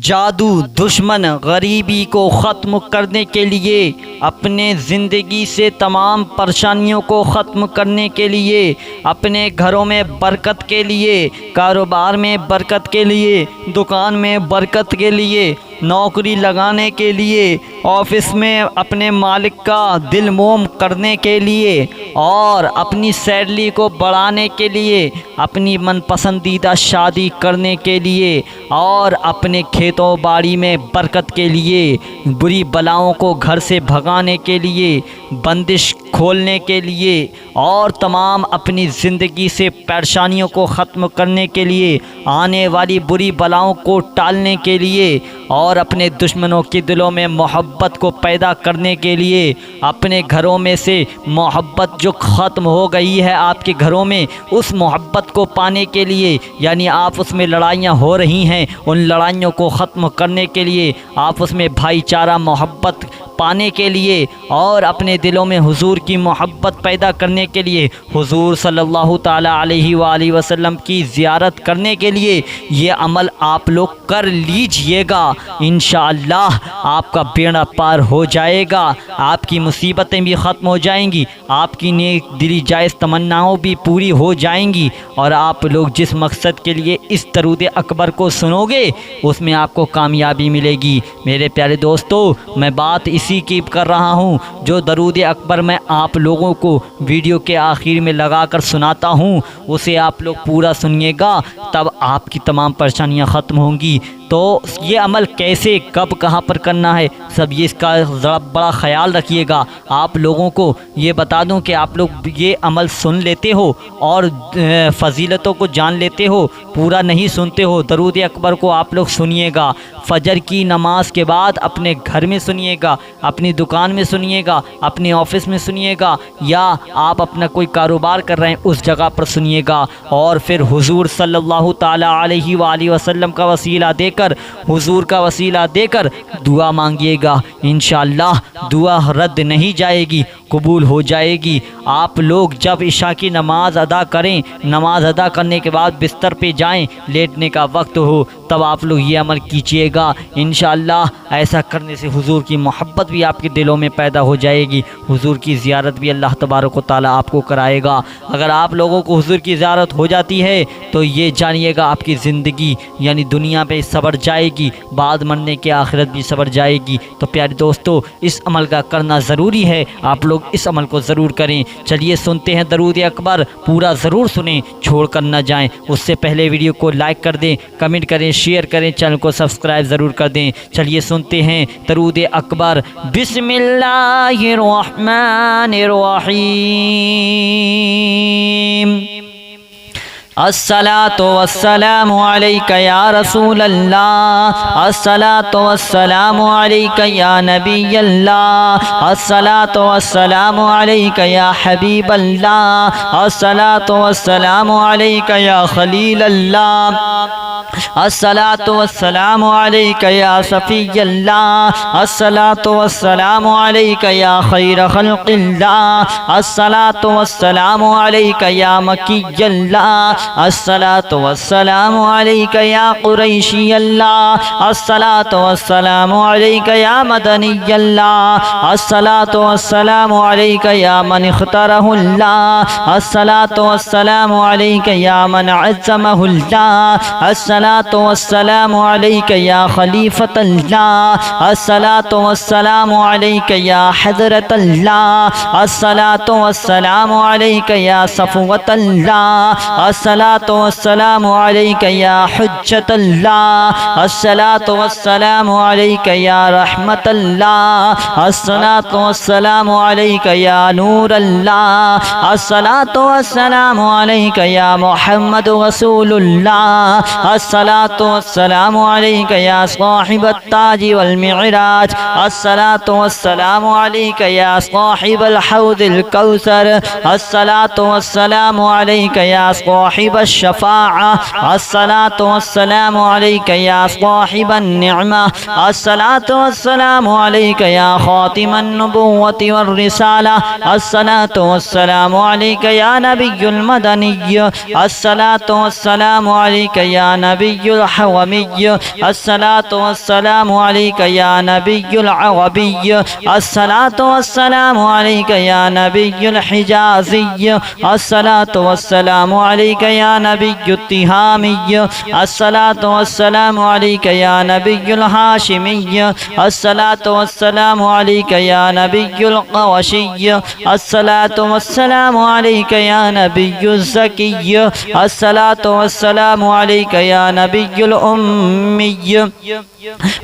جادو دشمن غریبی کو ختم کرنے کے لیے، اپنے زندگی سے تمام پریشانیوں کو ختم کرنے کے لیے، اپنے گھروں میں برکت کے لیے، کاروبار میں برکت کے لیے، دکان میں برکت کے لیے، نوکری لگانے کے لیے، آفس میں اپنے مالک کا دل موم کرنے کے لیے، اور اپنی سیلری کو بڑھانے کے لیے، اپنی من پسندیدہ شادی کرنے کے لیے، اور اپنے کھیتوں باڑی میں برکت کے لیے، بری بلاؤں کو گھر سے بھگانے کے لیے، بندش کھولنے کے لیے، اور تمام اپنی زندگی سے پریشانیوں کو ختم کرنے کے لیے، آنے والی بری بلاؤں کو ٹالنے کے لیے، اور اپنے دشمنوں کے دلوں میں محبت کو پیدا کرنے کے لیے، اپنے گھروں میں سے محبت جو ختم ہو گئی ہے آپ کے گھروں میں، اس محبت کو پانے کے لیے، یعنی آپ اس میں لڑائیاں ہو رہی ہیں، ان لڑائیوں کو ختم کرنے کے لیے، آپ اس میں بھائی چارہ محبت پانے کے لیے، اور اپنے دلوں میں حضور کی محبت پیدا کرنے کے لیے، حضور صلی اللہ تعالیٰ علیہ وآلہ وسلم کی زیارت کرنے کے لیے یہ عمل آپ لوگ کر لیجئے گا۔ انشاءاللہ آپ کا بیڑا پار ہو جائے گا، آپ کی مصیبتیں بھی ختم ہو جائیں گی، آپ کی نیک دلی جائز تمناؤں بھی پوری ہو جائیں گی، اور آپ لوگ جس مقصد کے لیے اس درود اکبر کو سنو گے اس میں آپ کو کامیابی ملے گی۔ میرے پیارے دوستو، میں بات اسی کی کر رہا ہوں جو درود اکبر میں آپ لوگوں کو ویڈیو کے آخر میں لگا کر سناتا ہوں، اسے آپ لوگ پورا سنیے گا، تب آپ کی تمام پریشانیاں ختم ہوں گی۔ تو یہ عمل کیسے کب کہاں پر کرنا ہے سب یہ اس کا ذرا بڑا خیال رکھیے گا۔ آپ لوگوں کو یہ بتا دوں کہ آپ لوگ یہ عمل سن لیتے ہو اور فضیلتوں کو جان لیتے ہو، پورا نہیں سنتے ہو۔ درود اکبر کو آپ لوگ سنیے گا، فجر کی نماز کے بعد اپنے گھر میں سنیے گا، اپنی دکان میں سنیے گا، اپنے آفس میں سنیے گا، یا آپ اپنا کوئی کاروبار کر رہے ہیں اس جگہ پر سنیے گا، اور پھر حضور صلی اللہ تعالیٰ علیہ وآلہ وسلم کا وسیلہ دے کر، حضور کا وسیلہ دے کر دعا مانگیے گا۔ انشاءاللہ دعا رد نہیں جائے گی، قبول ہو جائے گی۔ آپ لوگ جب عشاء کی نماز ادا کریں، نماز ادا کرنے کے بعد بستر پہ جائیں، لیٹنے کا وقت ہو، تب آپ لوگ یہ عمل کیجیے گا۔ انشاءاللہ ایسا کرنے سے حضور کی محبت بھی آپ کے دلوں میں پیدا ہو جائے گی، حضور کی زیارت بھی اللہ تبارک و تعالیٰ آپ کو کرائے گا۔ اگر آپ لوگوں کو حضور کی زیارت ہو جاتی ہے تو یہ جانیے گا آپ کی زندگی یعنی دنیا پہ صبر جائے گی، بعد مرنے کے آخرت بھی صبر جائے گی۔ تو پیارے دوستو، اس عمل کا کرنا ضروری ہے، آپ لوگ اس عمل کو ضرور کریں۔ چلیے سنتے ہیں درود اکبر، پورا ضرور سنیں، چھوڑ کر نہ جائیں۔ اس سے پہلے ویڈیو کو لائک کر دیں، کمنٹ کریں، شیئر کریں، چینل کو سبسکرائب ضرور کر دیں۔ چلیے سنتے ہیں درود اکبر۔ بسم اللہ الرحمن الرحیم۔ الصلاۃ والسلام علیک یا رسول اللہ، الصلاۃ والسلام علیک یا نبی اللہ، الصلاۃ والسلام علیک یا حبیب اللہ، الصلاۃ والسلام علیک یا خلیل اللہ، الصلاۃ والسلام علیک یا صفی اللہ، الصلاۃ والسلام علیک یا خیر خلق اللہ، الصلاۃ والسلام علیک یا مکی اللہ، الصلاۃ والسلام علیک یا قریشی اللہ، الصلاۃ والسلام علیک یا مدنی اللہ، الصلاۃ والسلام علیک یا من اختارہ اللہ، الصلاۃ والسلام علیک یا من عظمہ اللہ، الصلاۃ والسلام علیک یا خلیفۃ اللہ، الصلاۃ والسلام علیک یا حضرت اللہ، الصلاۃ والسلام علیک یا صفوۃ اللہ، الصلاۃ والسلام علیک یا حجت اللہ، الصلاۃ والسلام علیک یا رحمت اللہ، الصلاۃ والسلام علیک یا نور اللہ، الصلاۃ والسلام علیک یا محمد رسول اللہ، الصلاۃ والسلام علیک یا صاحب التاج والمعراج، الصلاۃ والسلام علیک یا صاحب الحوض الکوثر، الصلاۃ والسلام علیک یا صاحب الشفاعہ، الصلاۃ والسلام علیک یا صاحب النعمہ، الصلاۃ والسلام علیک یا خاتم النبوۃ والرسالہ، الصلاۃ والسلام علیک یا نبی المدنی، الصلاۃ والسلام علیک یا نبی نبي الحومي الصلاة والسلام عليك يا نبي العربي الصلاة والسلام عليك يا نبي الحجازي الصلاة والسلام عليك يا نبي التهامي الصلاة والسلام عليك يا نبي الهاشمي الصلاة والسلام عليك يا نبي القرشي الصلاة والسلام عليك يا نبي الزكي الصلاة والسلام عليك يا نبي الأمي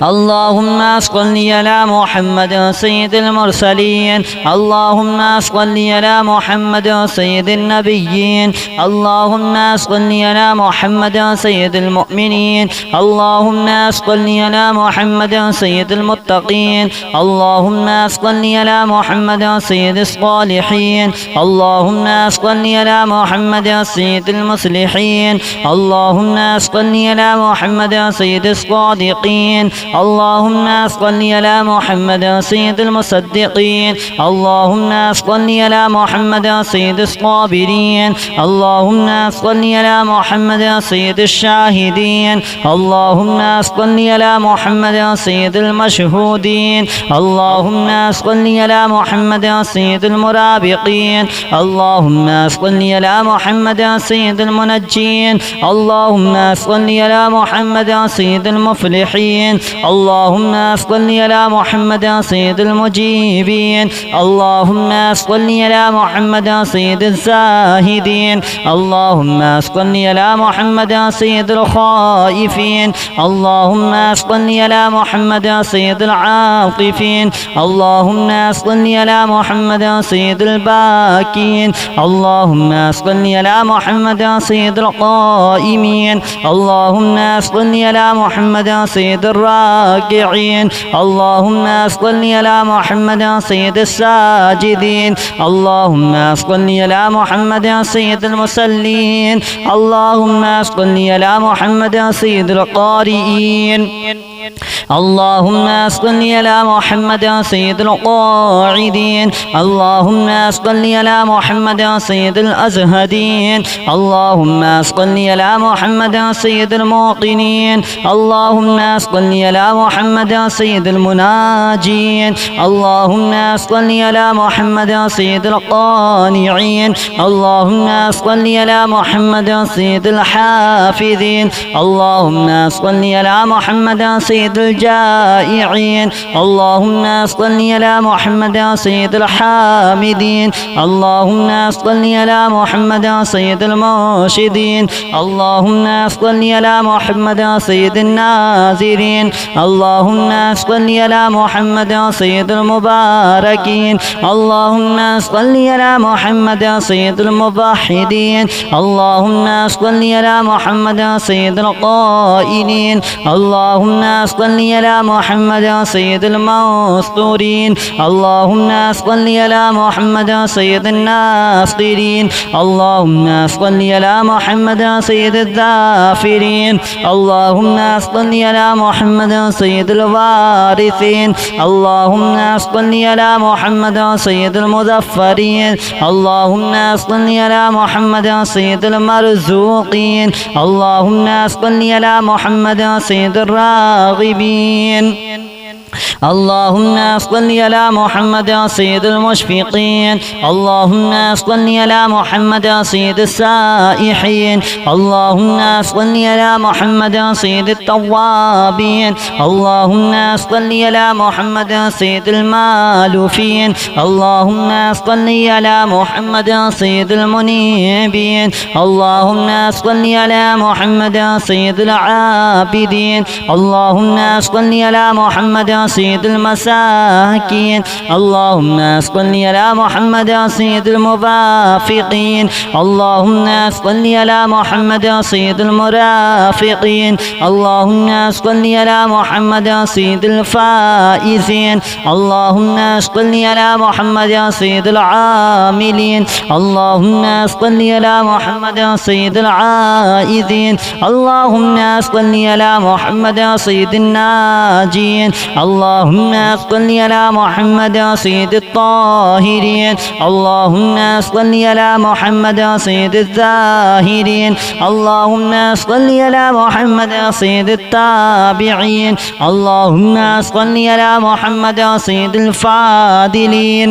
اللهم صل على محمد سيد المرسلين اللهم صل على محمد سيد النبيين اللهم صل على محمد سيد المؤمنين اللهم صل على محمد سيد المتقين اللهم صل على محمد سيد الصالحين اللهم صل على محمد سيد المصلحين اللهم صل على محمد سيد الصادقين اللهم صل على محمد سيد المصدقين اللهم صل على محمد سيد الصابرين اللهم صل على محمد سيد الشاهدين اللهم صل على محمد سيد المشهودين اللهم صل على محمد سيد المرابقين اللهم صل على محمد سيد المنجين اللهم صل على محمد سيد المفلحين اللهم صل على محمد سيد المجيبين اللهم صل على محمد سيد الزاهدين اللهم صل على محمد سيد الخائفين اللهم صل على محمد سيد العاطفين اللهم صل على محمد سيد الباكين اللهم صل على محمد سيد القائمين اللهم صل على محمد سيد الراكعين اللهم صل على محمد سيد الساجدين اللهم صل على محمد سيد المصلين اللهم صل على محمد سيد القارئين اللهم صل على محمد سيد القاعدين اللهم صل على محمد سيد الأزهدين اللهم صل على محمد سيد الموقنين اللهم صل على محمد سيد المناجين اللهم صل على محمد سيد القانعين اللهم صل على محمد سيد الحافظين اللهم صل على محمد سيد الجائعين اللهم صل على محمد سيد الحامدين اللهم صل على محمد سيد المرشدين اللهم صل على محمد سيد الناظرين اللهم صل على محمد سيد المباركين اللهم صل على محمد سيد الموحدين اللهم صل على محمد سيد القائلين اللهم صل على محمد سيد المنصورين اللهم صل على محمد سيد الناصرين اللهم صل على محمد سيد الذافرين اللهم صل على محمد سيد الوارثين اللهم صل على محمد سيد المظفرين اللهم صل على محمد سيد المرزوقين اللهم صل على محمد سيد الراغبين اللهم صل على محمد سيد المشفقين اللهم صل على محمد سيد السائحين اللهم صل على محمد سيد التوابين اللهم صل على محمد سيد المالوفين اللهم صل على محمد سيد المنيبين اللهم صل على محمد سيد العابدين اللهم صل على محمد سيد المساكين اللهم صل على محمد سيد الموافقين اللهم صل على محمد سيد المرافقين اللهم صل على محمد سيد الفائزين اللهم صل على محمد سيد العاملين اللهم صل على محمد سيد العائذين اللهم صل على محمد سيد الناجين اللهم اللهم صل على محمد سيد الطاهرين اللهم صل على محمد سيد الزاهرين اللهم صل على محمد سيد التابعين اللهم صل على محمد سيد الفاضلين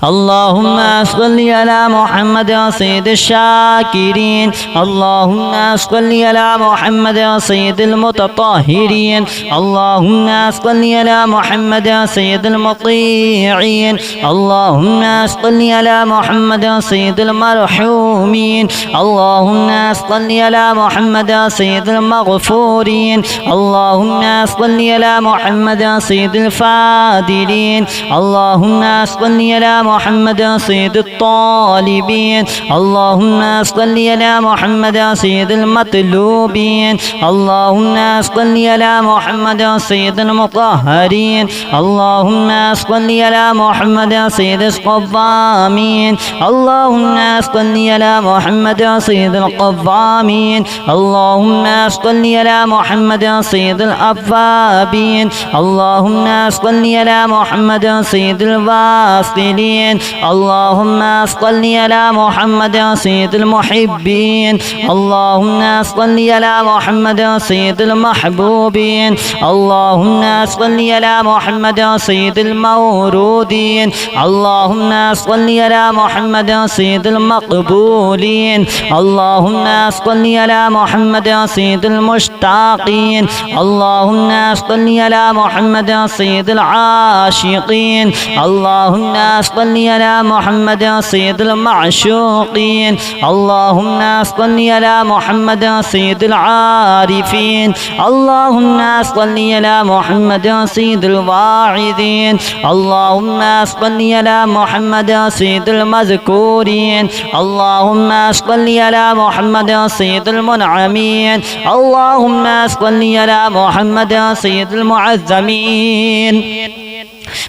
اللهم صل على محمد سيد الشاكرين اللهم صل على محمد سيد المتطهرين اللهم صل على محمد سيد المطيعين اللهم صل على محمد سيد المرحومين اللهم صل على محمد سيد المغفورين اللهم صل على محمد سيد الفاضلين اللهم صل على محمد سيد الطالبين اللهم صل على محمد سيد المطلوبين اللهم صل على محمد سيد المطهرين اللهم صل على محمد سيد القوامين اللهم صل على محمد سيد القوامين اللهم صل على محمد سيد الأوابين اللهم صل على محمد سيد الواصلين اللهم صل على محمد سيد المحبين اللهم صل على محمد سيد المحبوبين اللهم صل على محمد سيد المورودين اللهم صل على محمد سيد المقبولين اللهم صل على محمد سيد المشتاقين اللهم صل على محمد سيد العاشقين اللهم صل على محمد سيد المعشوقين اللهم صل على محمد سيد العارفين اللهم صل على محمد سيد الواعظين اللهم صل على محمد سيد المذكورين اللهم صل على محمد سيد المنعمين اللهم صل على محمد سيد المعظمين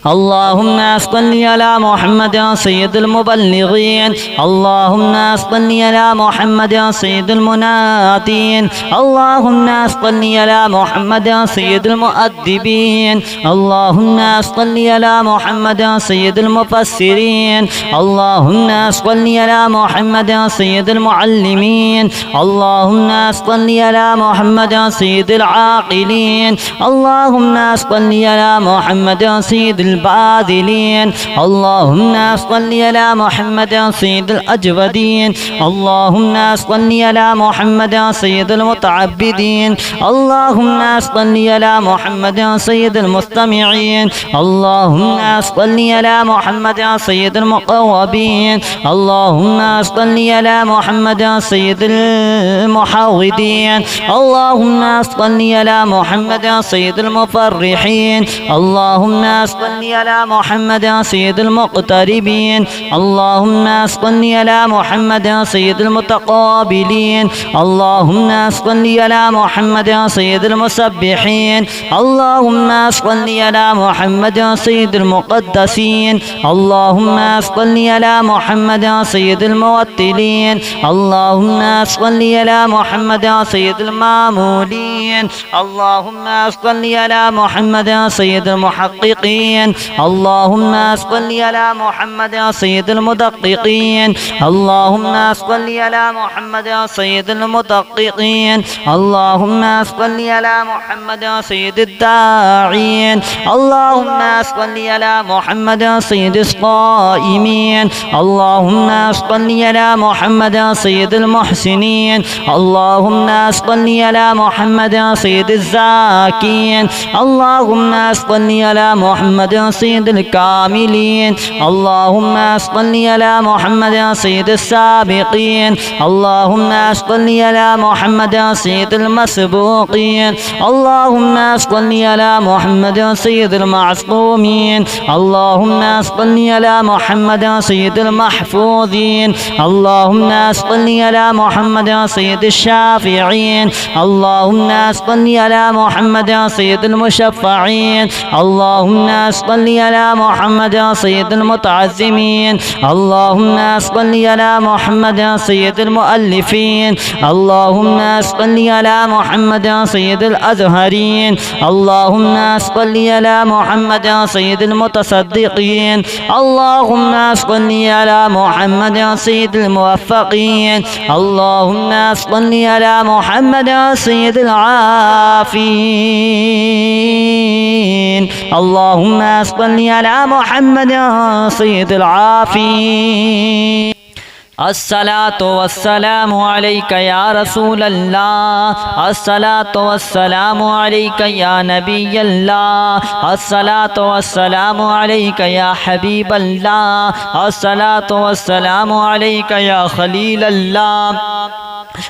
اللهم صل على محمد سيد المبلغين اللهم صل على محمد سيد المنادين اللهم صل على محمد سيد المؤدبين اللهم صل على محمد سيد المفسرين اللهم صل على محمد سيد المعلمين اللهم صل على محمد سيد العاقلين اللهم صل على محمد سيد الباذلين اللهم صل على محمد سيد الأجودين اللهم صل على محمد سيد المتعبدين اللهم صل على محمد سيد المستمعين اللهم صل على محمد سيد المقربين اللهم صل على محمد سيد المحوذين اللهم صل على محمد سيد المفرحين اللهم صل على محمد سيد المقتربين اللهم صل على محمد سيد المتقابلين اللهم صل على محمد سيد المسبحين اللهم صل على محمد سيد المقدسين اللهم صل على محمد سيد الموتلين اللهم صل على محمد سيد المامولين اللهم صل على محمد سيد المحققين اللهم صل على محمد سيد المدققين اللهم صل على محمد سيد المدققين اللهم صل على محمد سيد الداعين اللهم صل على محمد سيد الصائمين اللهم صل على محمد سيد المحسنين اللهم صل على محمد سيد الزاكين اللهم صل على محمد سيد الكاملين اللهم صل على محمد سيد السابقين اللهم صل على محمد سيد المسبوقين اللهم صل على محمد سيد المعصومين اللهم صل على محمد سيد المحفوظين اللهم صل على محمد سيد الشافعين اللهم صل على محمد سيد المشفعين اللهم صل على محمد سيد المتعزمين اللهم صل على محمد سيد المؤلفين اللهم صل على محمد سيد الأزهرين اللهم صل على محمد سيد المتصدقين اللهم صل على محمد سيد الموفقين اللهم صل على محمد سيد العافين اللهم صل على محمد سيد العافين الصلاة والسلام عليك يا رسول الله الصلاة والسلام عليك يا نبي الله الصلاة والسلام عليك يا حبيب الله الصلاة والسلام عليك يا خليل الله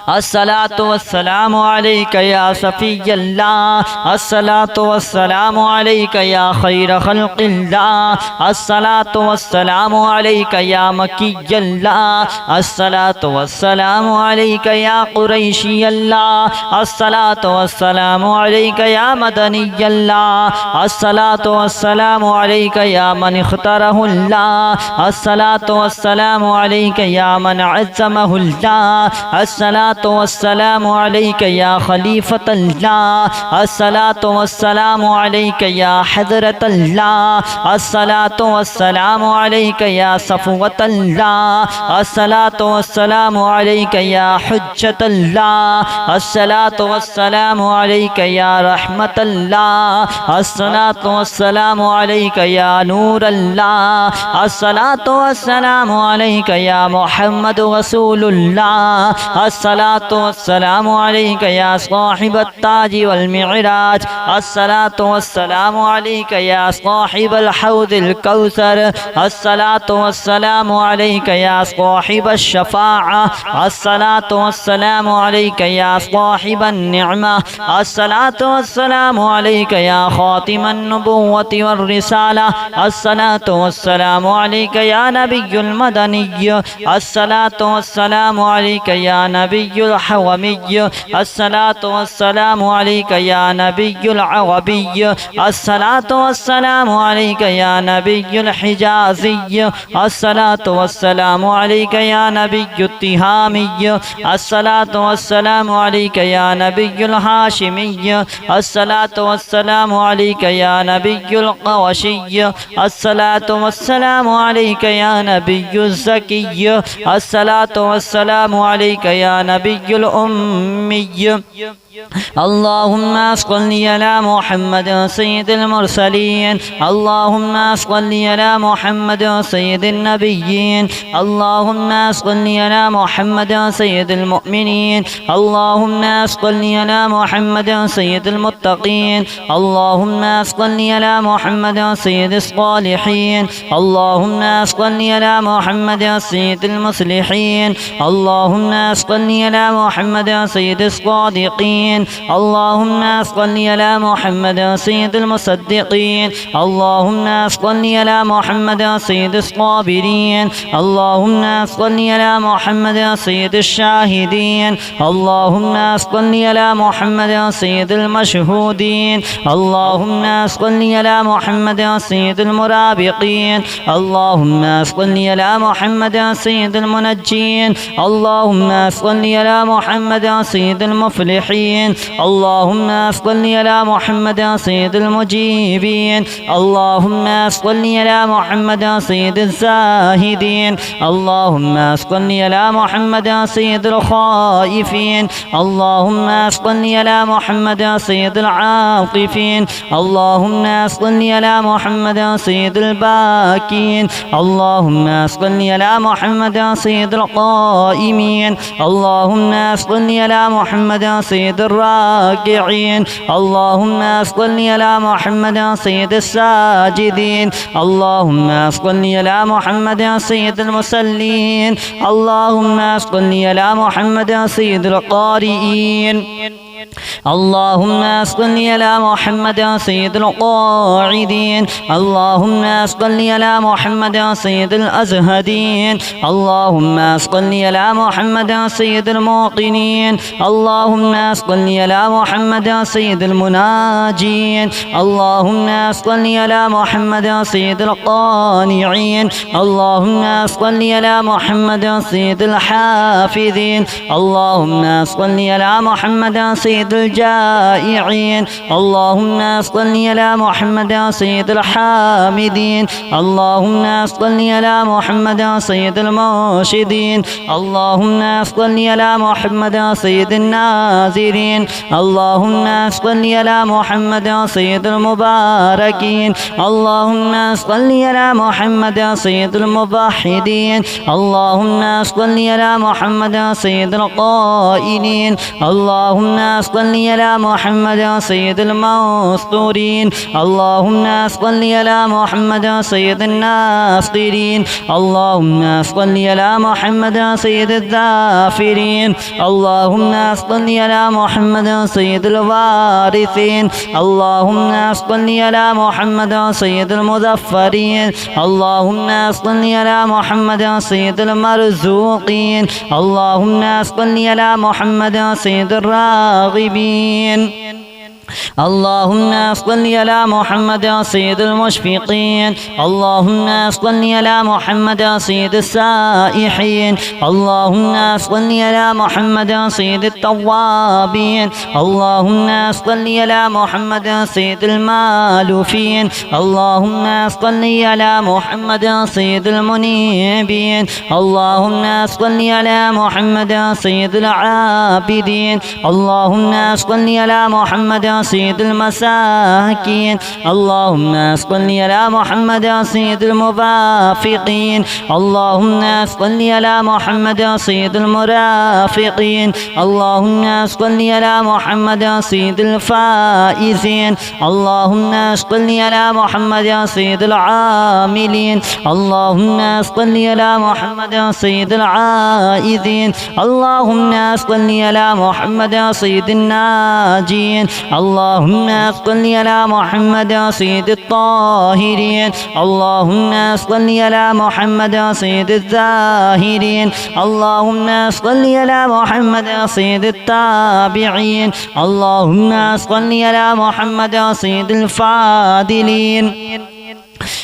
الصلاة والسلام عليك يا صفي الله الصلاة والسلام عليك يا خير خلق الله الصلاة والسلام عليك يا مكي الله الصلاة والسلام عليك يا قريشي الله الصلاة والسلام عليك يا مدني الله الصلاة والسلام عليك يا من اختاره الله الصلاة والسلام عليك يا من عزمه الله الصلاة والسلام عليك يا خليفة الله الصلاة والسلام عليك يا حضرة الله الصلاة والسلام عليك يا صفوة الله الصلاة والسلام عليك يا حجة الله الصلاة والسلام عليك يا رحمة الله الصلاة والسلام عليك يا نور الله الصلاة والسلام عليك يا محمد رسول الله الصلاة والسلام عليك يا صاحب التاج والمعراج الصلاة والسلام عليك يا صاحب الحوض الكوثر الصلاة والسلام عليك يا صاحب الشفاعة الصلاة والسلام عليك يا صاحب النعمة الصلاة والسلام عليك يا خاتم النبوة والرسالة الصلاة والسلام عليك يا نبي المدني الصلاة والسلام عليك يا نبي الحومي الصلاة والسلام عليك يا نبي العربي الصلاة والسلام عليك يا نبي الحجازي الصلاة والسلام عليك يا نبي التهامي الصلاة والسلام عليك يا نبي الهاشمي الصلاة والسلام عليك يا نبي القوشي الصلاة والسلام عليك يا نبي الزكي الصلاة والسلام عليك يا نبي الأمي اللهم صل على محمد سيد المرسلين اللهم صل على محمد سيد النبيين اللهم صل على محمد سيد المؤمنين اللهم صل على محمد سيد المتقين اللهم صل على محمد سيد الصالحين اللهم صل على محمد سيد المصلحين اللهم صل على محمد سيد الصادقين اللهم صل على محمد سيد المصدقين اللهم صل على محمد سيد الصابرين اللهم صل على محمد سيد الشاهدين اللهم صل على محمد سيد المشهودين اللهم صل على محمد سيد المرابقين اللهم صل على محمد سيد المنجين اللهم صل على محمد سيد المفلحين اللهم صل على محمد سيد المجيبين اللهم صل على محمد سيد الزاهدين اللهم صل على محمد سيد الخائفين اللهم صل على محمد سيد العاطفين اللهم صل على محمد سيد الباكين اللهم صل على محمد سيد القائمين اللهم صل على محمد سيد الراكعين اللهم صل على محمد سيد الساجدين اللهم صل على محمد سيد المصلين اللهم صل على محمد سيد القارئين اللهم صل على محمد سيد القاعدين اللهم صل على محمد سيد الأزهدين اللهم صل على محمد سيد الموقنين اللهم صل على محمد سيد المناجين اللهم صل على محمد سيد القانعين اللهم صل على محمد سيد الحافظين اللهم صل على محمد سيد الجائعين اللهم صل على محمد سيد الحامدين اللهم صل على محمد سيد المرشدين اللهم صل على محمد سيد الناظرين اللهم صل على محمد سيد المباركين اللهم صل على محمد سيد الموحدين اللهم صل على محمد سيد القائلين اللهم صل على محمد سيد المنصورين اللهم صل على محمد سيد الناصرين اللهم صل على محمد سيد الذافرين اللهم صل على محمد سيد الوارثين اللهم صل على محمد سيد المظفرين اللهم صل على محمد سيد المرزوقين اللهم صل على محمد سيد الراغبين اللهم صل على محمد سيد المشفقين اللهم صل على محمد سيد السائحين اللهم صل على محمد سيد التوابين اللهم صل على محمد سيد المالوفين اللهم صل على محمد سيد المنيبين اللهم صل على محمد سيد العابدين اللهم صل على محمد سيد المساكين اللهم صل على محمد سيد الموافقين اللهم صل على محمد سيد المرافقين اللهم صل على محمد سيد الفائزين اللهم صل على محمد سيد العاملين اللهم صل على محمد سيد العائذين اللهم صل على محمد سيد الناجين اللهم صل على محمد سيد الطاهرين اللهم صل على محمد سيد الزاهرين اللهم صل على محمد سيد التابعين اللهم صل على محمد سيد الفاضلين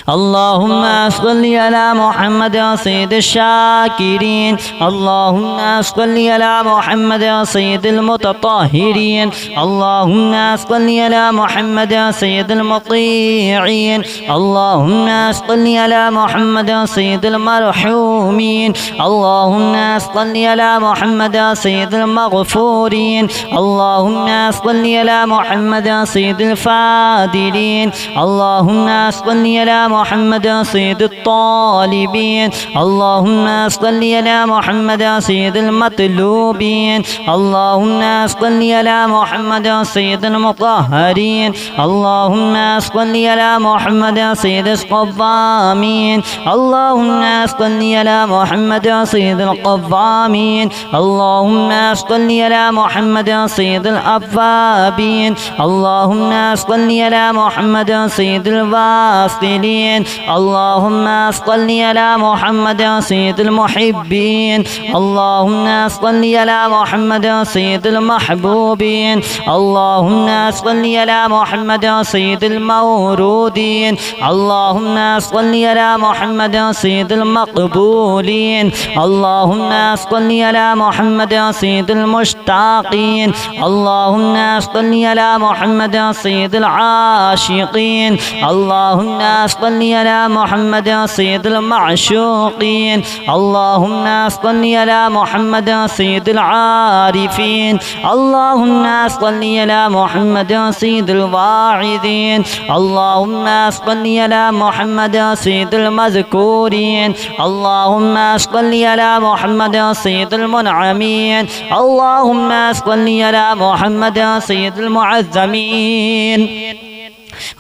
اللهم صل على محمد سيد الشاكرين اللهم صل على محمد سيد المتطهرين اللهم صل على محمد سيد المطيعين اللهم صل على محمد سيد المرحومين اللهم صل على محمد سيد المغفورين اللهم صل على محمد سيد الفاضلين اللهم صل على محمد سيد الطالبين اللهم صل على محمد سيد المطلوبين اللهم صل على محمد سيد المطهرين اللهم صل على محمد سيد القوامين اللهم صل على محمد سيد القوامين اللهم صل على محمد سيد الأوابين اللهم صل على محمد سيد الواصلين اللهم صل على محمد سيد المحبين اللهم صل على محمد سيد المحبوبين اللهم صل على محمد سيد المورودين اللهم صل على محمد سيد المقبولين اللهم صل على محمد سيد المشتاقين اللهم صل على محمد سيد العاشقين اللهم صل على محمد سيد المعشوقين اللهم صل على محمد سيد العارفين اللهم صل على محمد سيد الواعظين اللهم صل على محمد سيد المذكورين اللهم صل على محمد سيد المنعمين اللهم صل على محمد سيد المعظمين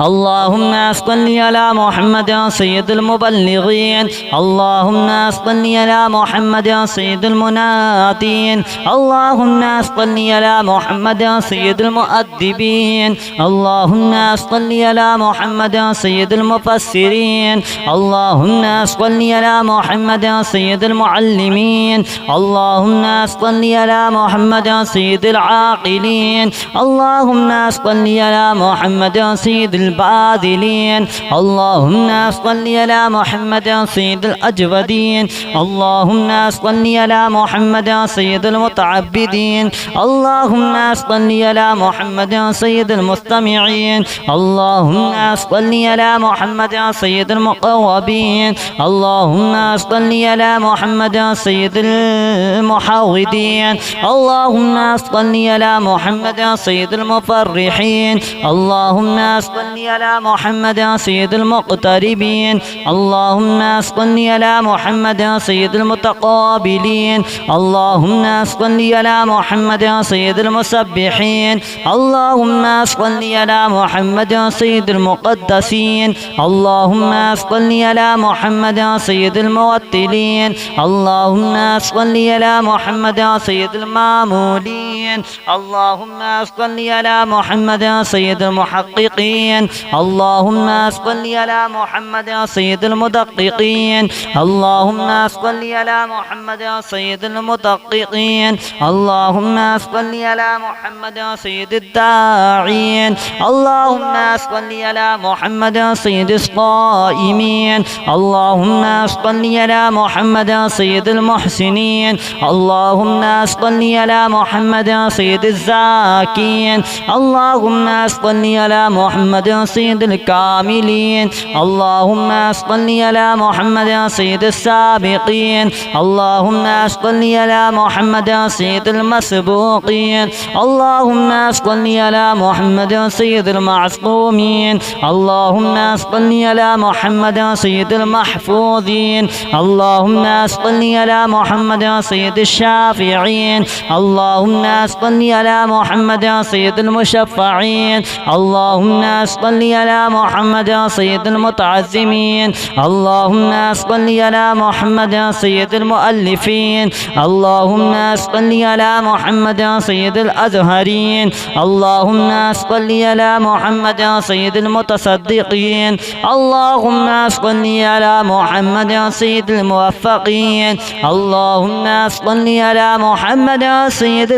اللهم صل على محمد سيد المبلغين اللهم صل على محمد سيد المنادين اللهم صل على محمد سيد المؤدبين اللهم صل على محمد سيد المفسرين اللهم صل على محمد سيد المعلمين اللهم صل على محمد سيد العاقلين اللهم صل على محمد سيد الباذلين اللهم صل على محمد سيد الأجودين اللهم صل على محمد سيد المتعبدين اللهم صل على محمد سيد المستمعين اللهم صل على محمد سيد المقربين اللهم صل على محمد سيد المحاودين اللهم صل على محمد سيد المفرحين اللهم صل على محمد سيد المقتربين اللهم صل على محمد سيد المتقابلين اللهم صل على محمد سيد المسبحين اللهم صل على محمد سيد المقدسين اللهم صل على محمد سيد الموتلين اللهم صل على محمد سيد المامولين اللهم صل على محمد سيد المحققين اللهم صل على محمد سيد المدققين اللهم صل على محمد سيد المدققين اللهم صل على محمد سيد الداعين اللهم صل على محمد سيد الصائمين اللهم صل على محمد سيد المحسنين اللهم صل على محمد سيد الزاكين اللهم صل على محمد سيد الكاملين اللهم صل على محمد سيد السابقين اللهم صل على محمد سيد المسبوقين اللهم صل على محمد سيد المعصومين اللهم صل على محمد سيد المحفوظين اللهم صل على محمد سيد الشافعين اللهم صل على محمد سيد المشفعين اللهم صل على محمد سيد المتعزمين اللهم صل على محمد سيد المؤلفين اللهم صل على محمد سيد الأزهرين اللهم صل على محمد سيد المتصدقين اللهم صل على محمد سيد الموفقين اللهم صل على محمد سيد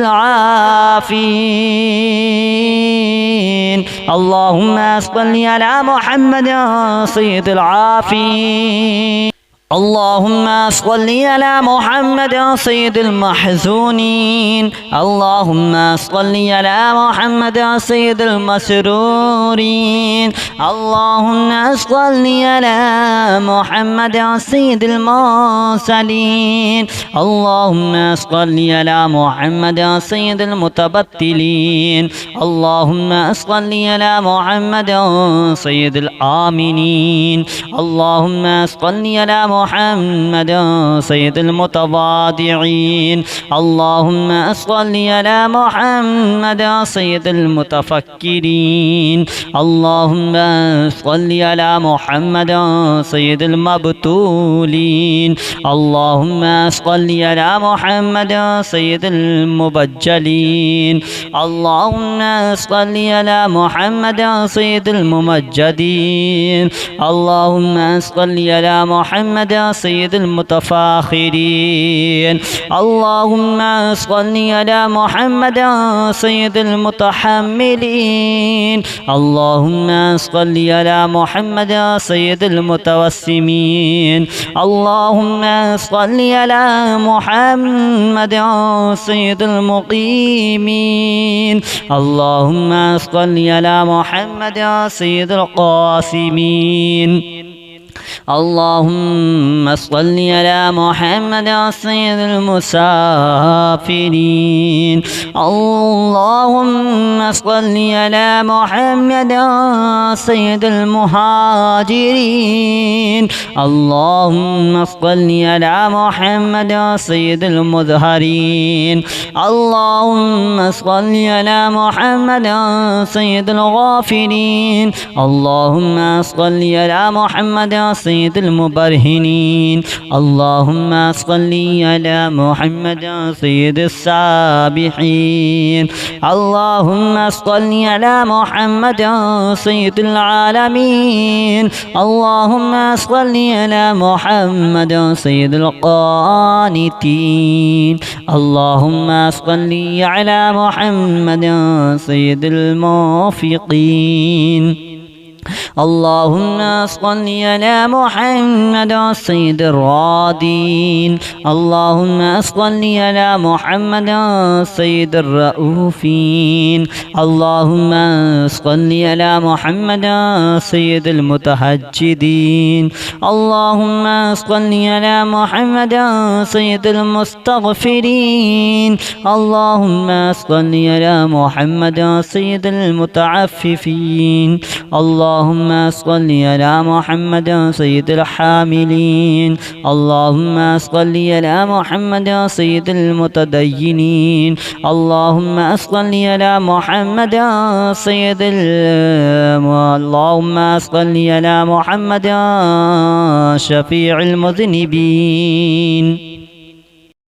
العافين اللهم صل على محمد سيد العافين اللهم صل على محمد سيد المحزونين اللهم صل على محمد سيد المسرورين اللهم صل على محمد سيد المرسلين اللهم صل على محمد سيد المتبتلين اللهم صل على محمد سيد الآمنين اللهم صل على محمد سيد المتواضعين اللهم صل على محمد سيد المتفكرين اللهم صل على محمد سيد المبتولين اللهم صل على محمد سيد المبجلين اللهم صل على محمد سيد الممجدين اللهم صل على محمد سيد المتفاخرين اللهم صل على محمد سيد المتحملين اللهم صل على محمد سيد المتوسمين اللهم صل على محمد سيد المقيمين اللهم صل على محمد سيد القاسمين اللهم صل على محمد سيد المسافرين. اللهم صل على محمد سيد المهاجرين. اللهم صل على محمد سيد المظهرين. اللهم صل على محمد سيد الغافرين. اللهم صل على محمد سيد المبرهنين. اللهم صل على محمد سيد السابحين. اللهم صل على محمد سيد العالمين. اللهم صل على محمد سيد القانتين. اللهم صل على محمد سيد الموفقين. اللهم صل على محمد سيد الرادين. اللهم صل على محمد سيد الرؤوفين. اللهم صل على محمد سيد المتهجدين. اللهم صل على محمد سيد المستغفرين. اللهم صل على محمد سيد المتعففين. اللهم صل على محمد سيد الحاملين. اللهم صل على محمد سيد المتدينين. اللهم صل على محمد سيد اللهم صل على محمد شفيع المذنبين.